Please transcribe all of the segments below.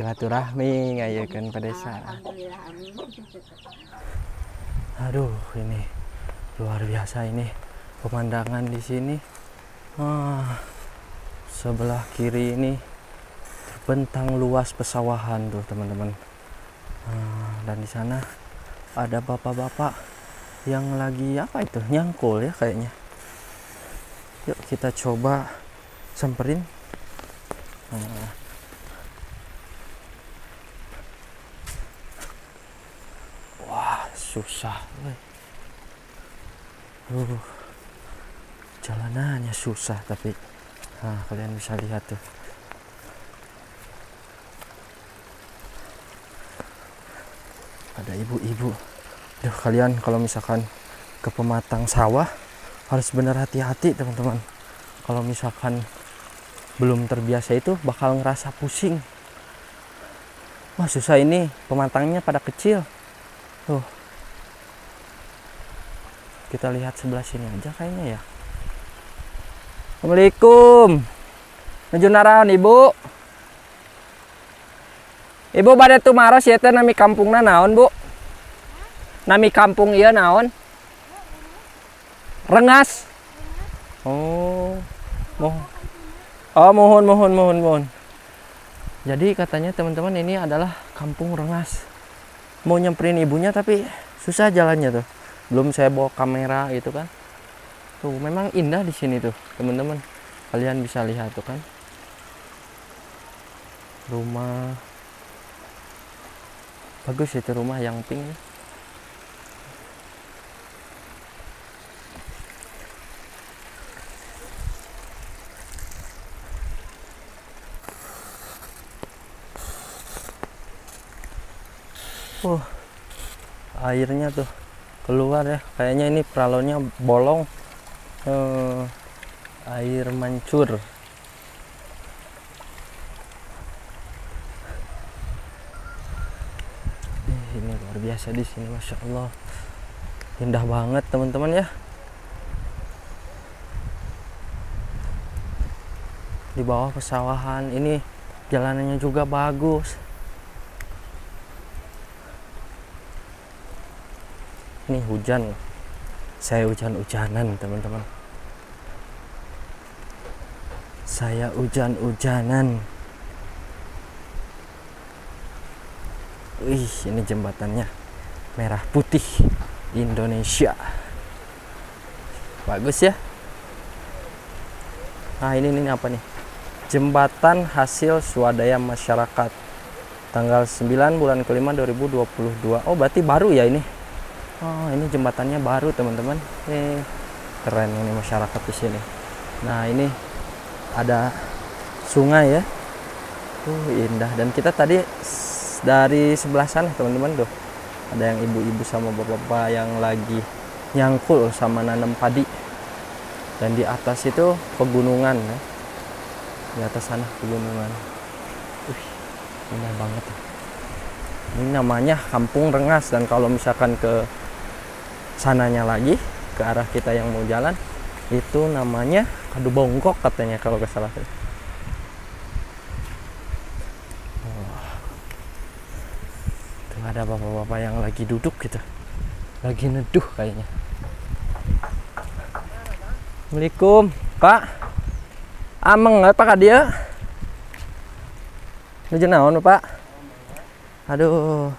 silaturahmi ngayakeun pedesaan. Alhamdulillah, amin. Aduh, ini luar biasa ini pemandangan di sini. Sebelah kiri ini terbentang luas pesawahan tuh teman-teman. Dan di sana ada bapak-bapak yang lagi apa itu, nyangkul ya kayaknya. Yuk kita coba samperin. Wah, susah. Jalanannya susah tapi kalian bisa lihat tuh. Ada ibu-ibu. Duh, kalian kalau misalkan ke pematang sawah harus benar hati-hati teman-teman. Kalau misalkan belum terbiasa itu bakal ngerasa pusing. Wah, susah ini, pematangnya pada kecil. Tuh. Kita lihat sebelah sini aja kayaknya ya. Assalamualaikum. Nuju naraon Ibu? Ibu bade tumaros ya teh nami kampungna naon, Bu? Nami kampung ieu naon? Rengas. Oh. Mohon. Jadi katanya teman-teman ini adalah kampung Rengas. Mau nyamperin ibunya tapi susah jalannya tuh. Belum saya bawa kamera gitu kan. Tuh memang indah di sini tuh teman-teman. Kalian bisa lihat tuh kan. Rumah. Bagus itu rumah yang pink. Airnya tuh keluar ya, kayaknya ini peralonnya bolong. Air mancur. Ini luar biasa di sini, masya Allah, indah banget teman-teman ya. Di bawah pesawahan ini jalanannya juga bagus. Ini hujan, saya hujan-hujanan teman-teman. Saya hujan-hujanan. Wih, ini jembatannya merah putih Indonesia. Bagus ya. Nah ini apa nih? Jembatan hasil swadaya masyarakat. Tanggal 9 bulan kelima 2022. Oh berarti baru ya ini. Oh ini jembatannya baru teman-teman. Keren ini masyarakat di sini. Nah ini ada sungai ya. Indah. Dan kita tadi dari sebelah sana teman-teman tuh. Ada yang ibu-ibu sama bapak-bapak yang lagi nyangkul sama nanam padi. Dan di atas itu pegunungan ya. Di atas sana pegunungan. Indah banget. Ini namanya Kampung Rengas, dan kalau misalkan ke sananya lagi ke arah kita yang mau jalan itu namanya Kadu Bongkok katanya kalau nggak salah. Tuh ada bapak-bapak yang lagi duduk gitu, lagi neduh kayaknya. Assalamualaikum Pak. Ameng apa kak dia? Nuju naon Pak? Aduh.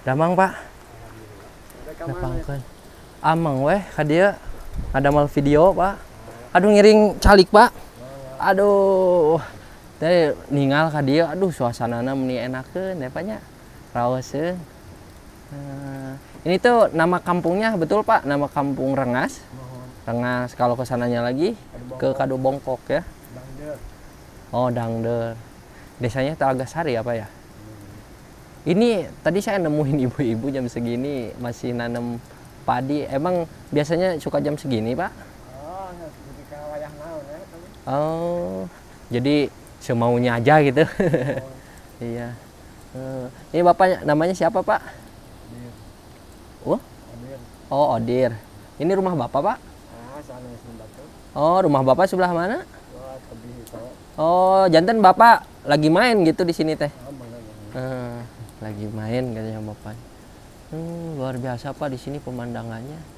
Damang Pak. Nepangkeun. Ameng weh ka dieu ngadamel video Pak. Aduh ngiring calik Pak. Aduh. Teh ningal ka dieu, aduh suasanana meni enakeun ya Pak nya. Raoseun. Ini tuh nama kampungnya betul Pak, nama kampung Rengas. Rengas, kalau ke sananya lagi ke Kadu Bongkok ya. Dangder. Oh, Dangder. Desanya Talagasari apa ya? Ini tadi saya nemuin ibu-ibu jam segini masih nanam padi. Emang biasanya suka jam segini, Pak? Oh, ketika wayah naon ya. Oh, jadi semaunya aja gitu. Oh. Iya. Ini Bapak namanya siapa, Pak? Odir. Odir. Oh, Odir. Ini rumah Bapak, Pak? Sana Sembatu. Oh, rumah Bapak sebelah mana? Tebi itu. Oh, janten Bapak lagi main gitu di sini teh. Oh, bener. Lagi main katanya bapak. Luar biasa Pak di sini pemandangannya.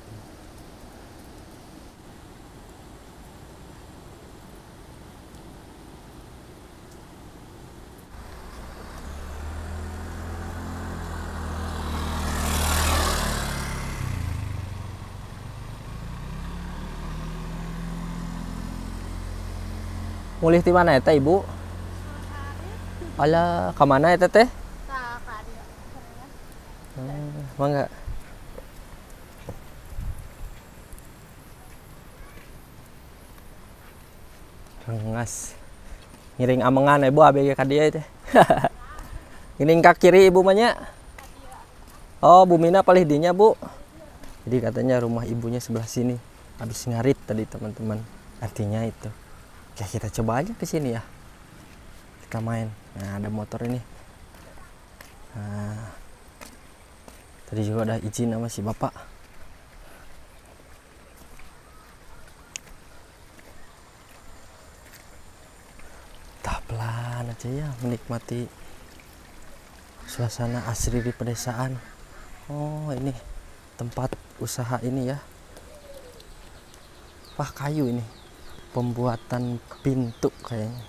Mulih di mana ya teh Ibu? Alah, ke mana ya teh? Mangga. Rengas. Ngiring amengan Ibu ABG ka dieu teh. Ngiring ka kiri Ibu manya. Oh, Bu Mina palih dinya, Bu. Jadi katanya rumah ibunya sebelah sini. Habis ngarit tadi teman-teman. Artinya itu. Oke, kita coba aja ke sini ya. Kita main. Nah, ada motor ini. Nah, tadi juga ada izin sama si bapak. Tak pelan aja ya menikmati suasana asri di pedesaan. Oh, ini tempat usaha ini ya. Wah, kayu ini. Pembuatan pintu kayaknya.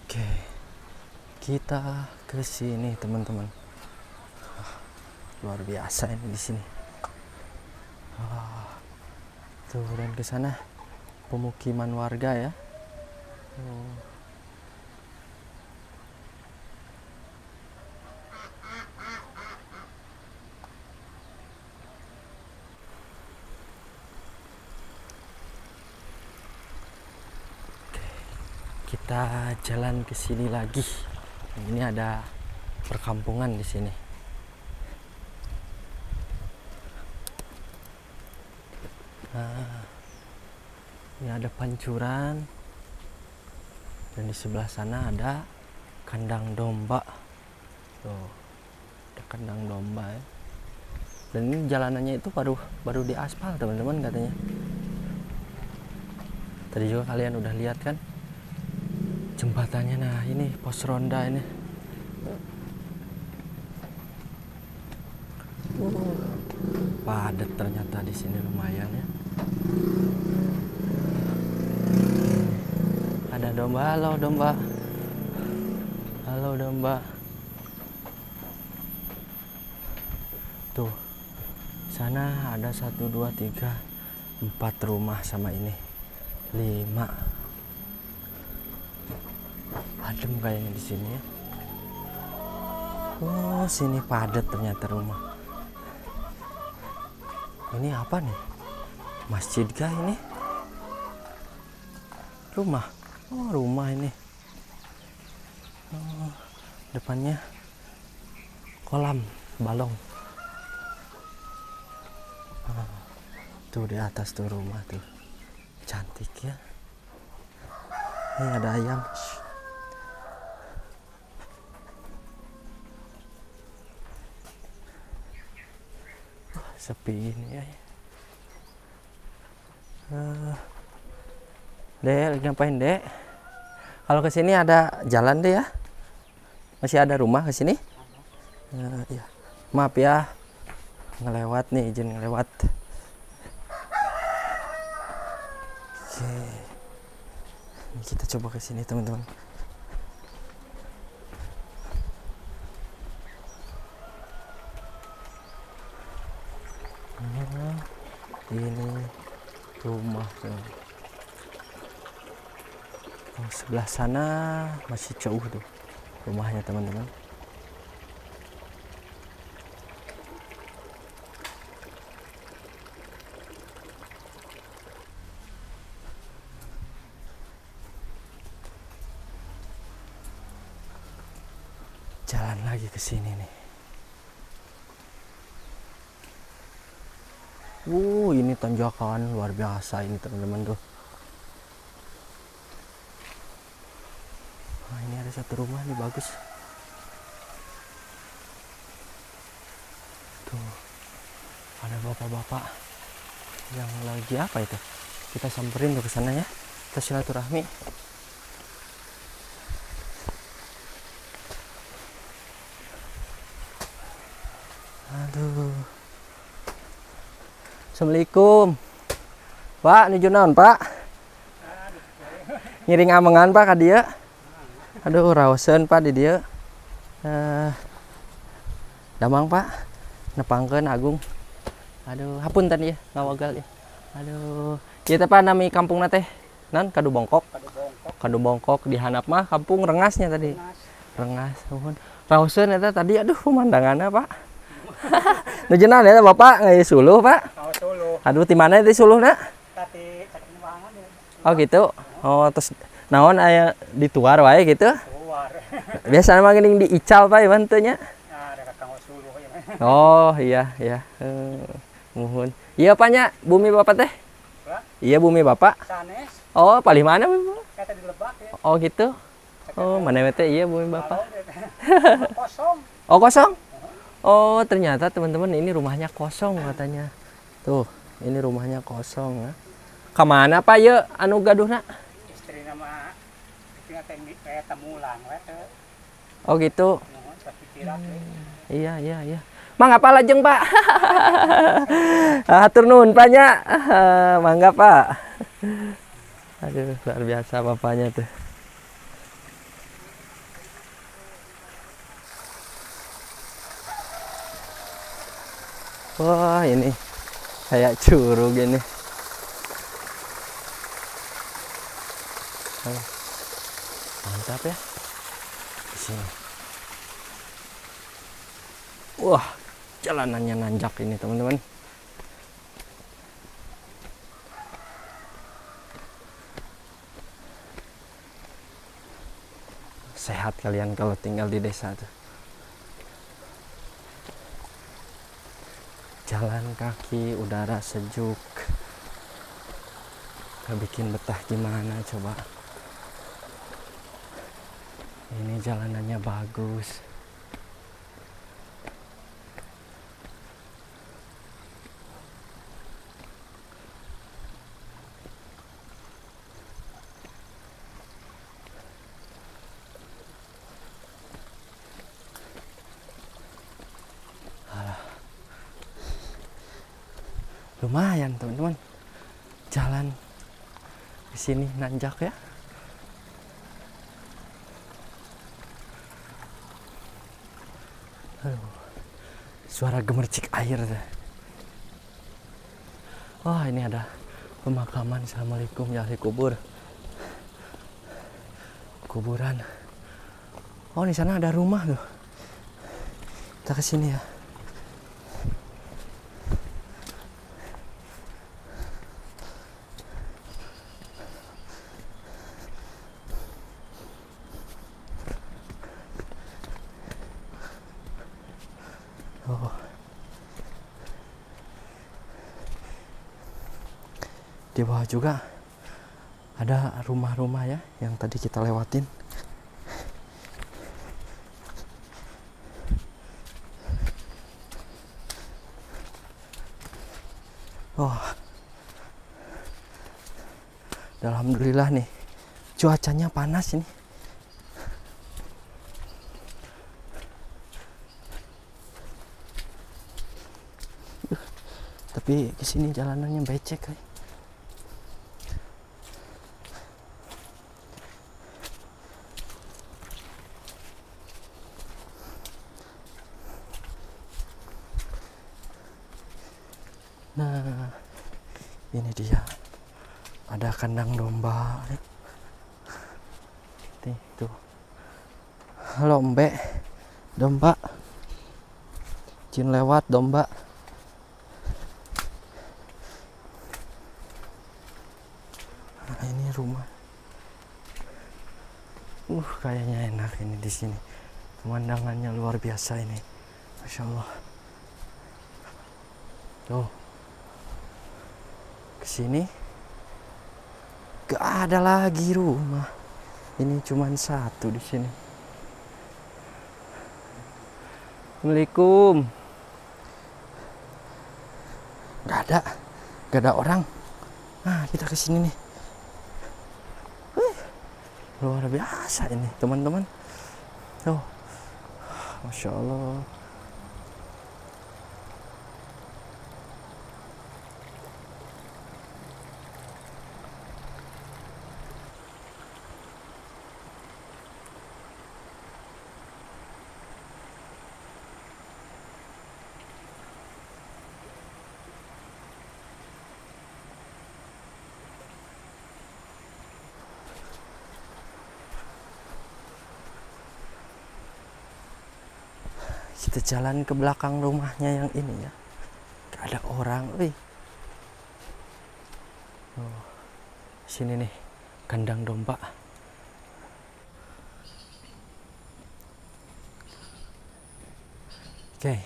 Oke. Kita ke sini, teman-teman. Luar biasa ini di sini. Tuh, dan ke sana pemukiman warga ya. Kita jalan ke sini lagi. Ini ada perkampungan di sini. Nah, ini ada pancuran. Dan di sebelah sana ada kandang domba. Tuh, ada kandang domba ya. Dan ini jalanannya itu baru diaspal, teman-teman katanya. Tadi juga kalian udah lihat kan jembatannya. Nah, ini pos ronda ini. Padat ternyata di sini lumayan ya. Ada domba, halo domba. Halo domba. Tuh, sana ada 1, 2, 3, 4 rumah sama ini 5. Adem kayaknya di sini ya. Oh, sini padat ternyata rumah. Ini apa nih? Masjid kah ini? Rumah. Oh, rumah ini. Oh, depannya kolam balong. Tuh di atas tuh rumah tuh. Cantik ya. Ini ada ayam. Sepi ini ya. Dek, lagi ngapain Dek? Kalau ke sini ada jalan deh ya? Masih ada rumah ke sini? Ya. Maaf ya, ngelewat nih, izin ngelewat. Oke, ini kita coba ke sini teman-teman. Ini rumah tuh. Oh, sebelah sana masih jauh tuh rumahnya teman-teman. Jalan lagi ke sini nih. Ini tanjakan luar biasa ini teman-teman tuh. Nah, ini ada satu rumah nih bagus. Tuh, ada bapak-bapak yang lagi apa itu? Kita samperin tuh ke sana ya. Kita silaturahmi. Aduh. Assalamualaikum. Pak, nuju naon, Pak? Ngiring amengan, Pak, ka dieu. Aduh, raoseun, Pak, di dieu. Damang, Pak. Nepangkeun Agung. Aduh, hapunten ya, ngawagal ya. Aduh. Ieu teh Pak nami kampungna teh naon? Kadu Bongkok. Kadu Bongkok di handap mah kampung Rengasnya tadi. Rengas, nuhun. Raoseun eta tadi, aduh pemandanganna, Pak. Nuju naon ya, Bapak? Ngai suluh, Pak? Aduh, di mana teh suluhna? Oh, gitu. Oh, terus naon aya dituar wae gitu? Biasanya mah geuning diical, Pak, ieu teh nya. Oh, iya, iya. Muhun. Iya, Pak nya, bumi Bapak teh? Iya, bumi Bapak. Oh, palih mana, Bapak? Oh, gitu. Oh, mana teh iya bumi Bapak. Oh, kosong. Oh, ternyata teman-teman ini rumahnya kosong katanya. Tuh, ini rumahnya kosong ya. Kemana Pak ya anu gaduhna? Istri nama kayak temulang Oh gitu. Iya, iya, iya. Mangga Pak lajeng Pak. Hatur nuhun Pak nya. Mangga Pak. Aduh, luar biasa bapaknya tuh. Wah, ini kayak curug gini. Mantap ya. Di sini. Wah, jalanannya nanjak ini, teman-teman. Sehat kalian kalau tinggal di desa tuh. Jalan kaki, udara sejuk. Gak bikin betah gimana coba. Ini jalanannya bagus. Lumayan teman-teman, jalan di sini nanjak ya. Suara gemercik air. Wah, ini ada pemakaman. Assalamualaikum ya ahli kubur. Kuburan. Oh, di sana ada rumah loh. Kita ke sini ya. Oh. Di bawah juga ada rumah-rumah ya yang tadi kita lewatin. Oh. Alhamdulillah nih. Cuacanya panas ini. Tapi kesini jalanannya becek kayak. Nah, ini dia. Ada kandang domba. Tuh. Halo Mbak. Domba. Jin lewat domba. Nah, ini rumah. Kayaknya enak ini di sini. Pemandangannya luar biasa ini. Masya Allah. Tuh. Kesini. Gak ada lagi rumah. Ini cuman satu di sini. Assalamualaikum. Gak ada orang. Nah, kita kesini nih. Luar biasa ini teman-teman. Tuh, Masya Allah. Kita jalan ke belakang rumahnya yang ini ya. Gak ada orang, wih. Oh, sini nih, kandang domba. Oke,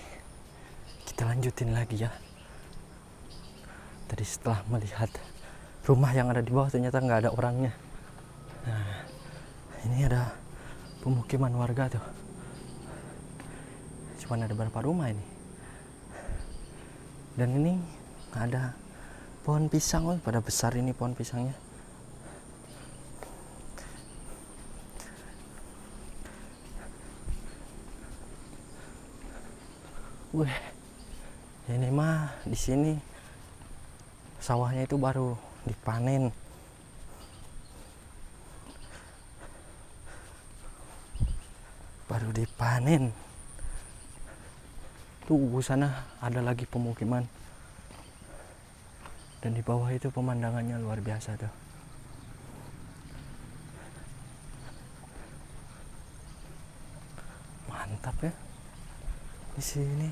kita lanjutin lagi ya. Tadi setelah melihat rumah yang ada di bawah ternyata nggak ada orangnya. Nah, ini ada pemukiman warga tuh. Cuman ada berapa rumah ini. Dan ini ada pohon pisang, oh, pada besar ini pohon pisangnya. Wih, ini mah di sini sawahnya itu baru dipanen. Baru dipanen. Tuh sana ada lagi pemukiman. Dan di bawah itu pemandangannya luar biasa tuh. Mantap ya. Di sini.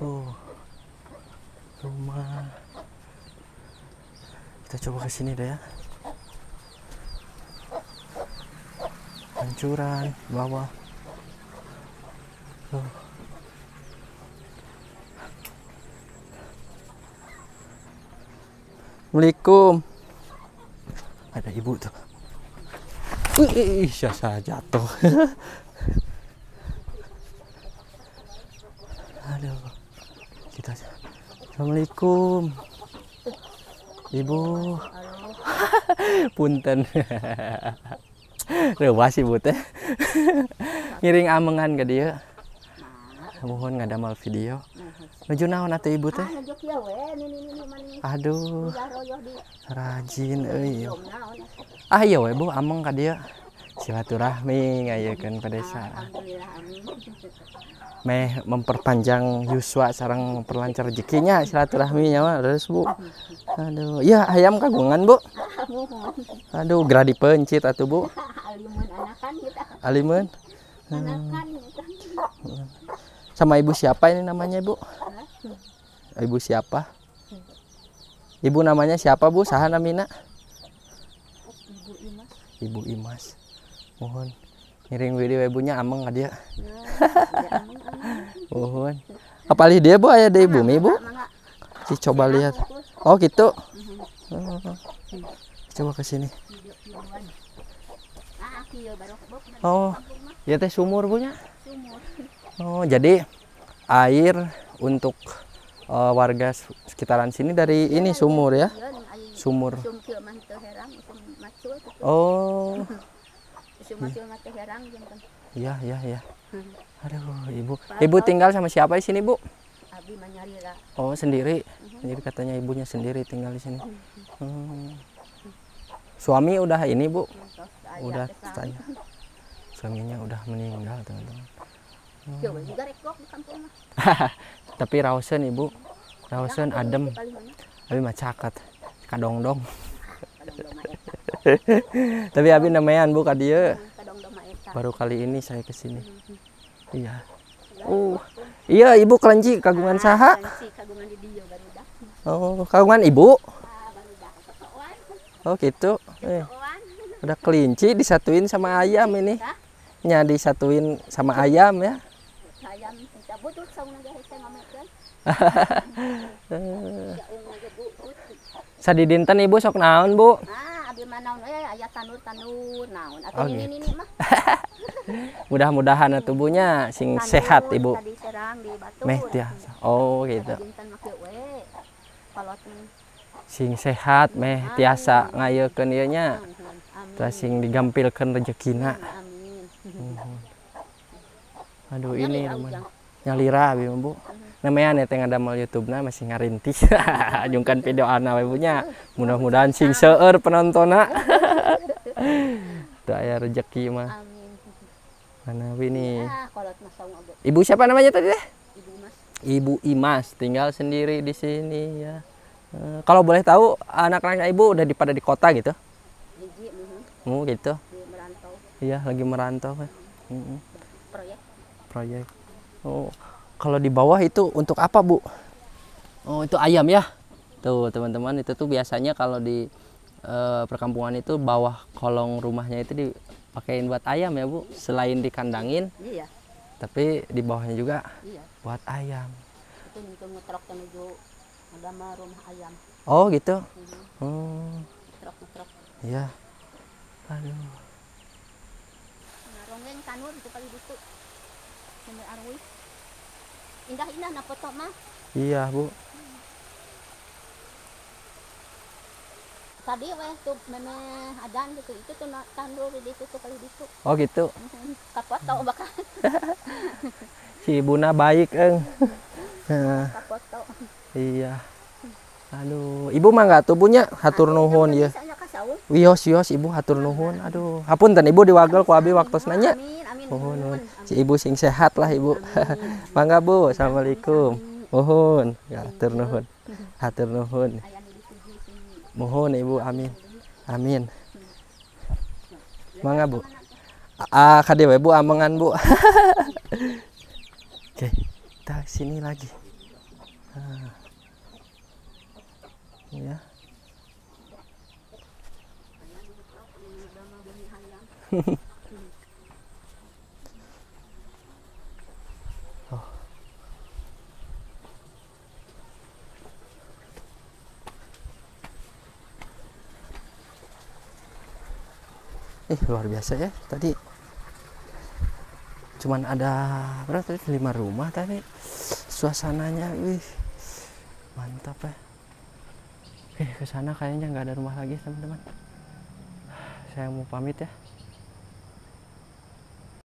Oh. Rumah. Kita coba ke sini deh ya. Hancuran bawah. Oh. Assalamualaikum. Ada ibu tuh. Saya jatuh. Aduh. Kita. Assalamualaikum. Ibu. Punten. Rewas ibu teh. Ngiring amengan ke dia. Mohon ngadamal video. Nuju naon atuh ibu teh? Aduh. Rajin euy. Ah iya we Bu, ameng ka dieu. Silaturahmi ngayakeun ka desa. Meh memperpanjang yuswa sareng memperlancar rezekinya, silaturahminya mah terus Bu. Aduh, iya ayam kagungan Bu. Aduh, gerah dipencit atuh Bu. Alimun anakan kita. Alimun. Anakan Sama ibu siapa ini namanya Ibu? Ibu siapa? Ibu namanya siapa Bu? Saha namina? Ibu Imas. Ibu Imas. Mohon ngiring video ibunya ameng ka dia. Mohon. Apalih dia Bu aya deui bumi Bu? Coba lihat. Oh gitu. Coba ke sini. Oh, ya teh sumur Bu nya? Oh, jadi air untuk warga sekitaran sini dari ini sumur ya? Sumur. Oh. Iya, iya, iya. Aduh, Ibu. Ibu tinggal sama siapa di sini, Bu? Oh, sendiri. Jadi katanya ibunya sendiri tinggal di sini. Suami udah ini, Bu? Udah tanya. Suaminya udah meninggal, teman-teman. Tapi rausen Ibu. Rausen adem. Tapi macakat. Kadongdong. Tapi abi namanya Bu ka dieu. Baru kali ini saya ke sini. Iya. Iya Ibu kelinci kagungan saha? Oh, kagungan Ibu. Oh gitu. Udah kelinci disatuin sama ayam ini. Nya disatuin sama ayam ya. Sadi dinten Ibu sok naon Bu? Abi mah naon aya tanur-tanur naon atuh Oh, ini gitu. mah. Mudah-mudahan tubuhnya sing sehat Ibu. orang di Batu. Meh tiasa. Oh gitu. Dinten make we. Kalau Sing sehat meh tiasa ngayekeun ieu nya. amin. Tah sing digampilkeun rezekina. Amin. Aduh Nyalira, ini Ujang. teman. Nyalira abi mah, Bu. Namanya teh ngadamel YouTube-na masih ngarintis. Ajungkan video ana we Bu nya. Mudah-mudahan sing seueur penontonna. Teu aya rezeki mah. Amin. Mana ini? Ya, kolot mah saung oge. Ibu siapa namanya tadi teh? Ibu Mas. Ibu Imas tinggal sendiri di sini ya. Kalau boleh tahu anak-anak ibu udah pada di kota gitu? Hiji Gitu. di merantau Iya lagi merantau kan. proyek. Proyek. Oh, kalau di bawah itu untuk apa Bu? Oh itu ayam ya. Tuh teman-teman itu tuh biasanya kalau di perkampungan itu bawah kolong rumahnya itu dipakein buat ayam ya Bu. Selain dikandangin, Iya. tapi di bawahnya juga Iya. buat ayam. Itu ngetrok menuju ada mah rumah ayam. Oh gitu. Trok. Iya. Aduh. Nah, ronggeng kanur itu kali itu. Sumber arwi. Indah-indah na foto mah. Iya Bu. Tadi weh tuh meme adan gitu itu tuh kanur di itu tuh kali itu. Oh gitu. Kapoto bakal Si ibuna baik Nah, kapoto. iya. Aduh, ibu mah nggak tubuhnya hatur nuhun ya. Misalnya kasaul. Wios ibu hatur nuhun. Aduh, hapunten ibu diwagel ku abi waktu nanya. Amin. Nuhun. Si ibu sing sehat lah ibu. Mangga Bu, assalamualaikum. Nuhun, ya hatur nuhun. Hatur nuhun. Aya nu dituju sini. Mohon ibu, amin. Amin. Mangga Bu. Kade we Bu amengan Bu. Oke, kita sini lagi. Ya. Oh. Luar biasa ya tadi. Cuman ada berapa tadi 5 rumah tadi. Suasananya mantap ya. Ke sana kayaknya nggak ada rumah lagi teman-teman. Saya mau pamit ya.